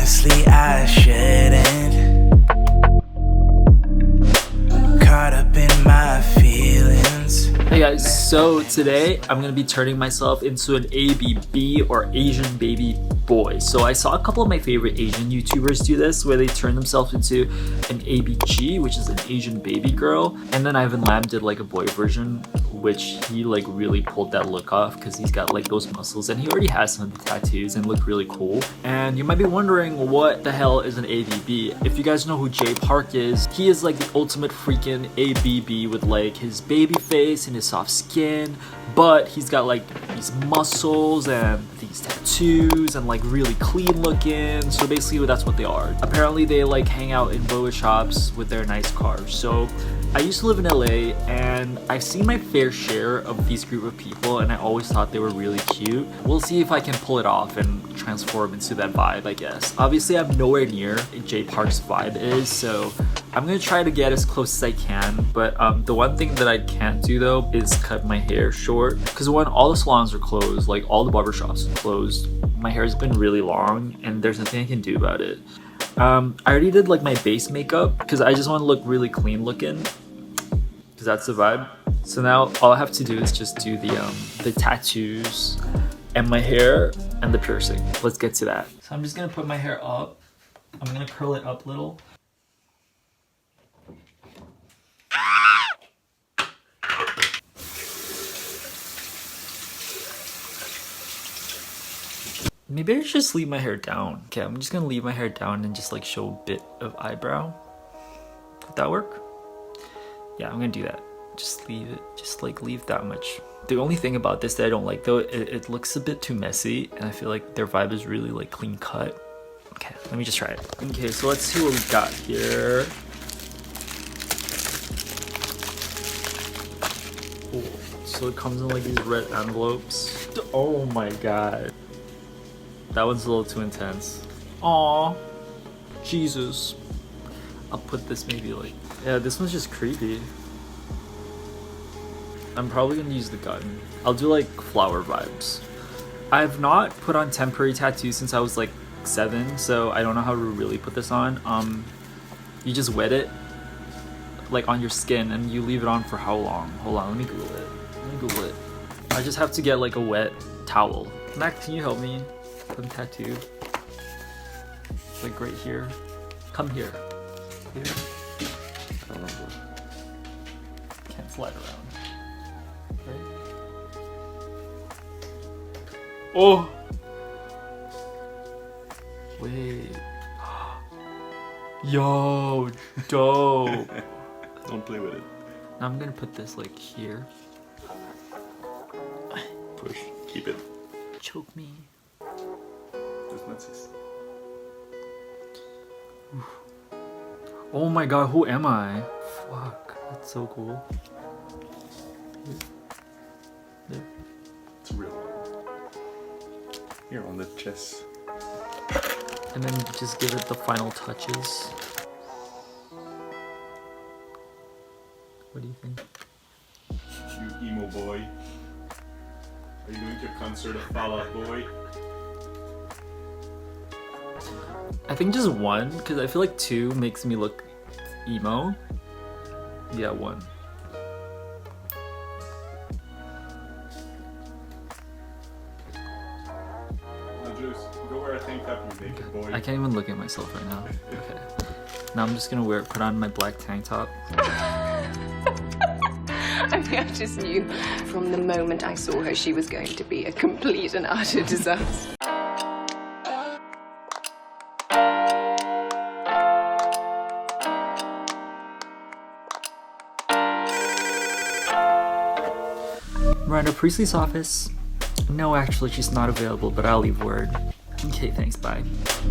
Honestly, I shouldn't. Caught up in my feelings. Hey guys, so today I'm gonna be turning myself into an ABB or Asian Baby Boy. So I saw a couple of my favorite Asian YouTubers do this, where they turn themselves into an ABG, which is an Asian baby girl, and then Ivan Lam did like a boy version, which he like really pulled that look off because he's got like those muscles and he already has some tattoos and look really cool. And you might be wondering, what the hell is an ABB? If you guys know who Jay Park is, he is like the ultimate freaking ABB with like his baby face and his soft skin, but he's got like these muscles and these tattoos and like really clean looking. So basically that's what they are. Apparently they like hang out in boa shops with their nice cars. So I used to live in LA and I've seen my fair share of these group of people and I always thought they were really cute. We'll see if I can pull it off and transform into that vibe, I guess. Obviously I'm nowhere near Jay Park's vibe is, so I'm gonna try to get as close as I can. But the one thing that I can't do though is cut my hair short, because when all the salons are closed, like all the barbershops are closed, my hair has been really long and there's nothing I can do about it. I already did like my base makeup because I just want to look really clean looking, because that's the vibe. So now all I have to do is just do the tattoos and my hair and the piercing. Let's get to that. So I'm just gonna put my hair up. I'm gonna curl it up a little. Maybe I should just leave my hair down. Okay, I'm just gonna leave my hair down and just like show a bit of eyebrow. Would that work? Yeah, I'm gonna do that. Just leave it, just like leave that much. The only thing about this that I don't like though, it looks a bit too messy and I feel like their vibe is really like clean cut. Okay, let me just try it. Okay, so let's see what we got here. Cool. So it comes in like these red envelopes. Oh my god. That one's a little too intense. Aw, Jesus. I'll put this maybe like, yeah, this one's just creepy. I'm probably gonna use the gun. I'll do like flower vibes. I've not put on temporary tattoos since I was like 7, so I don't know how to really put this on. You just wet it like on your skin and you leave it on for how long? Hold on, let me Google it. I just have to get like a wet towel. Mac, can you help me? Put a tattoo like right here. Come here. Here. I don't know. Can't slide around. Right? Oh! Wait. Yo, dope. Don't play with it. Now I'm gonna put this like here. Push. Keep it. Choke me. Oh my god, who am I? Fuck, that's so cool. There. It's a real one. Here on the chest. And then just give it the final touches. What do you think? You emo boy. Are you going to a concert of Fall Out Boy? I think just one, because I feel like 2 makes me look emo. Yeah, 1. Go wear a tank top, you naked boy. I can't even look at myself right now. Okay. Now I'm just gonna put on my black tank top. I mean, I just knew from the moment I saw her she was going to be a complete and utter disaster. Miranda Priestley's office. No, actually, she's not available, but I'll leave word. Okay, thanks, bye.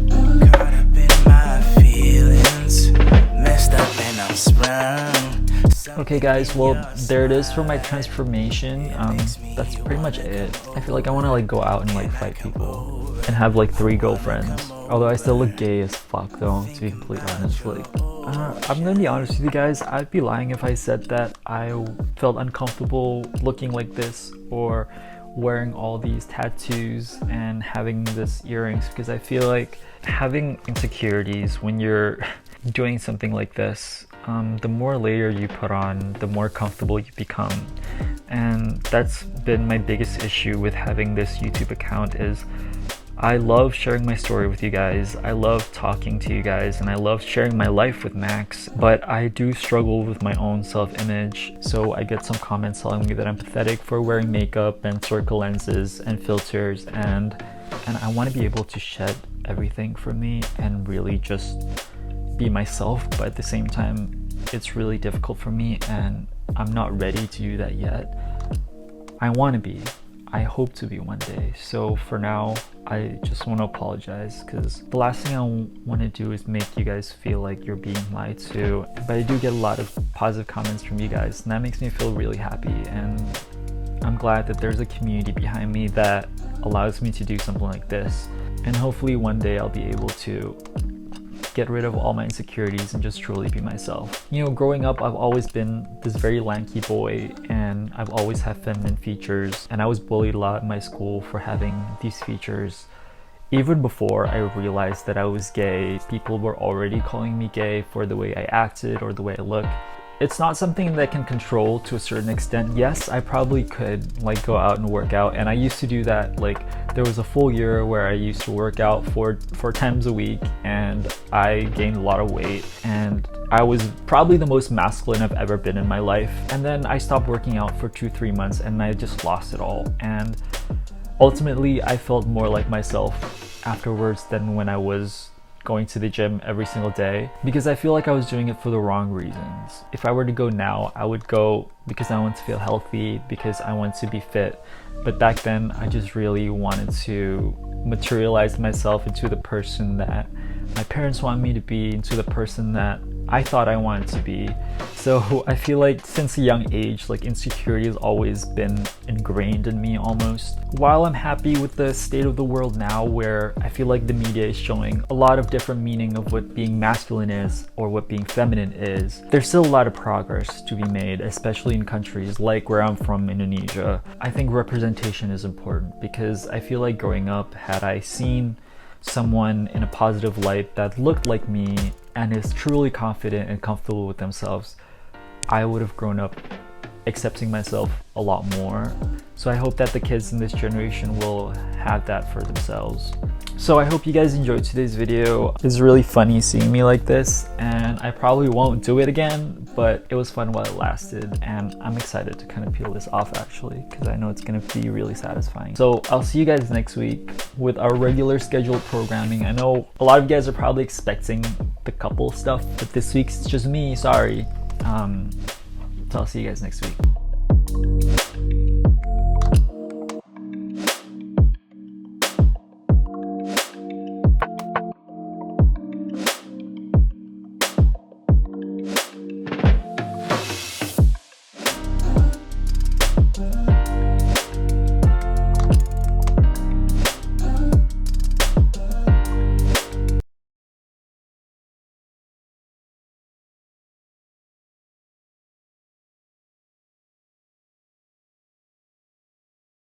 Caught up in my feelings. Messed up and I'm sprung. Okay guys, well there it is for my transformation. That's pretty much it. I feel like I want to like go out and like fight people and have like 3 girlfriends. Although I still look gay as fuck though, to be completely honest. Like I'm gonna be honest with you guys, I'd be lying if I said that I felt uncomfortable looking like this or wearing all these tattoos and having this earrings, because I feel like having insecurities when you're doing something like this, the more layer you put on, the more comfortable you become. And that's been my biggest issue with having this YouTube account. Is I love sharing my story with you guys, I love talking to you guys, and I love sharing my life with Max, but I do struggle with my own self-image. So I get some comments telling me that I'm pathetic for wearing makeup and circle lenses and filters, and I want to be able to shed everything from me and really just be myself, but at the same time it's really difficult for me and I'm not ready to do that yet. I want to be, I hope to be one day. So for now, I just want to apologize, because the last thing I want to do is make you guys feel like you're being lied to. But I do get a lot of positive comments from you guys, and that makes me feel really happy. And I'm glad that there's a community behind me that allows me to do something like this. And hopefully one day I'll be able to get rid of all my insecurities and just truly be myself. You know, growing up, I've always been this very lanky boy, and I've always had feminine features, and I was bullied a lot in my school for having these features. Even before I realized that I was gay, people were already calling me gay for the way I acted or the way I look. It's not something that I can control to a certain extent. Yes, I probably could like go out and work out, and I used to do that. Like, there was a full year where I used to work out 4 times a week, and I gained a lot of weight, and I was probably the most masculine I've ever been in my life. And then I stopped working out for 2-3 months, and I just lost it all. And ultimately, I felt more like myself afterwards than when I was going to the gym every single day, because I feel like I was doing it for the wrong reasons. If I were to go now, I would go because I want to feel healthy, because I want to be fit. But back then, I just really wanted to materialize myself into the person that my parents wanted me to be, into the person that I thought I wanted to be. So I feel like since a young age, like, insecurity has always been ingrained in me almost. While I'm happy with the state of the world now, where I feel like the media is showing a lot of different meaning of what being masculine is or what being feminine is, there's still a lot of progress to be made, especially in countries like where I'm from, Indonesia. I think representation is important, because I feel like growing up, had I seen someone in a positive light that looked like me and is truly confident and comfortable with themselves, I would have grown up accepting myself a lot more. So I hope that the kids in this generation will have that for themselves. So I hope you guys enjoyed today's video. It's really funny seeing me like this, and I probably won't do it again, but it was fun while it lasted, and I'm excited to kind of peel this off actually, because I know it's gonna be really satisfying. So I'll see you guys next week with our regular scheduled programming. I know a lot of you guys are probably expecting the couple stuff, but this week it's just me, sorry. So I'll see you guys next week.